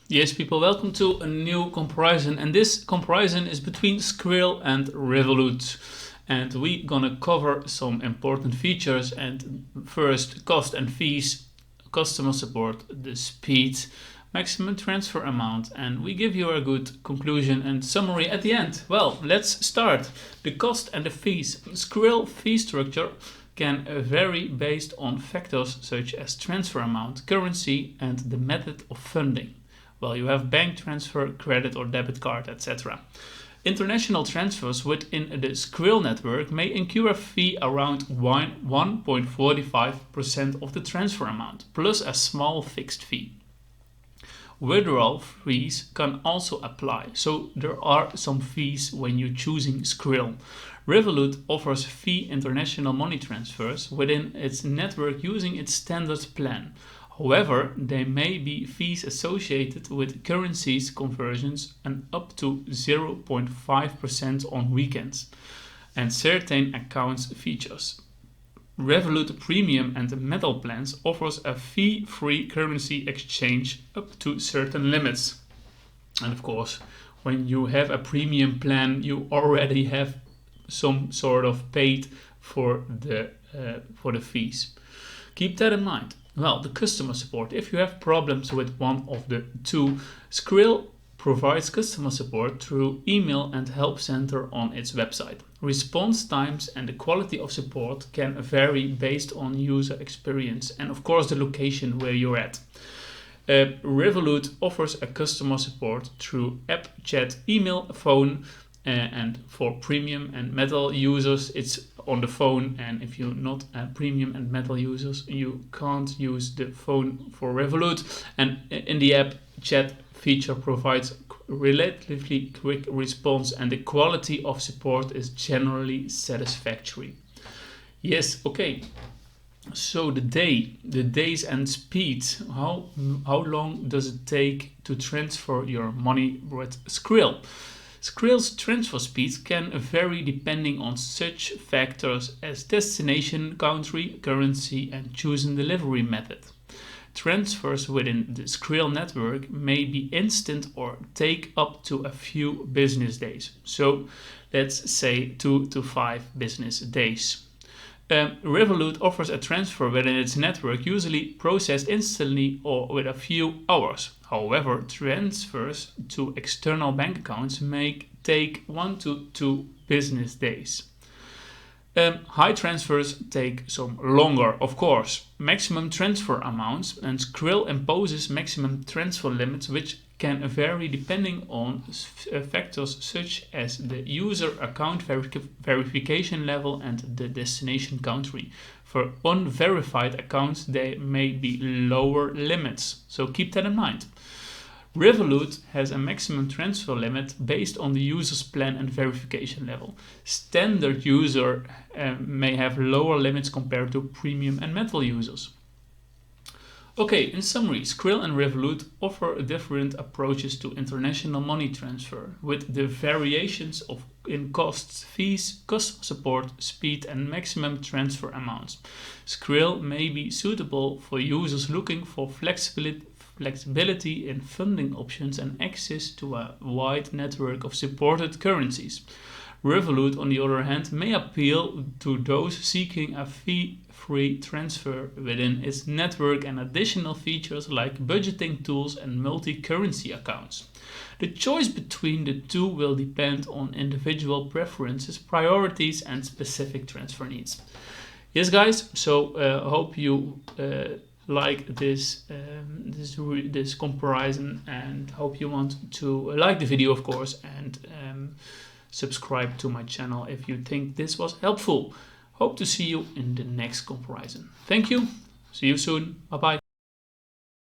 Yes, people, welcome to a new comparison, and this comparison is between Skrill and Revolut. And we're gonna cover some important features, and first, cost and fees, customer support, the speed, maximum transfer amount, and we give you a good conclusion and summary at the end. Well, let's start. The cost and the fees. Skrill fee structure can vary based on factors such as transfer amount, currency, and the method of funding. Well, you have bank transfer, credit or debit card, etc. International transfers within the Skrill network may incur a fee around 1.45% of the transfer amount, plus a small fixed fee. Withdrawal fees can also apply, so there are some fees when you're choosing Skrill. Revolut offers fee international money transfers within its network using its standard plan. However, there may be fees associated with currencies conversions and up to 0.5% on weekends and certain accounts features. Revolut Premium and Metal plans offers a fee-free currency exchange up to certain limits. And of course, when you have a premium plan, you already have some sort of paid for the fees. Keep that in mind. Well, the customer support. If you have problems with one of the two, Skrill provides customer support through email and help center on its website. Response times and the quality of support can vary based on user experience and of course the location where you're at. Revolut offers a customer support through app, chat, email, phone, and for premium and metal users it's on the phone, and if you're not a premium and metal users you can't use the phone for Revolut. And in the app, chat feature provides relatively quick response and the quality of support is generally satisfactory. Yes, okay. So the days and speed, how long does it take to transfer your money with Skrill? Skrill's transfer speed can vary depending on such factors as destination, country, currency, and chosen delivery method. Transfers within the Skrill network may be instant or take up to a few business days. So let's say 2 to 5 business days. Revolut offers a transfer within its network usually processed instantly or with a few hours. However, transfers to external bank accounts may take 1 to 2 business days. High transfers take some longer, of course. Maximum transfer amounts, and Skrill imposes maximum transfer limits which can vary depending on factors such as the user account verification level and the destination country. For unverified accounts, there may be lower limits, so keep that in mind. Revolut has a maximum transfer limit based on the user's plan and verification level. Standard user may have lower limits compared to premium and metal users. Okay, in summary, Skrill and Revolut offer different approaches to international money transfer, with the variations in costs, fees, customer support, speed, and maximum transfer amounts. Skrill may be suitable for users looking for flexibility in funding options and access to a wide network of supported currencies. Revolut, on the other hand, may appeal to those seeking a fee-free transfer within its network and additional features like budgeting tools and multi-currency accounts. The choice between the two will depend on individual preferences, priorities, and specific transfer needs. Yes, guys, so I hope you like this comparison, and hope you want to like the video, of course, and subscribe to my channel if you think this was helpful. Hope to see you in the next comparison. Thank you. See you soon. Bye bye.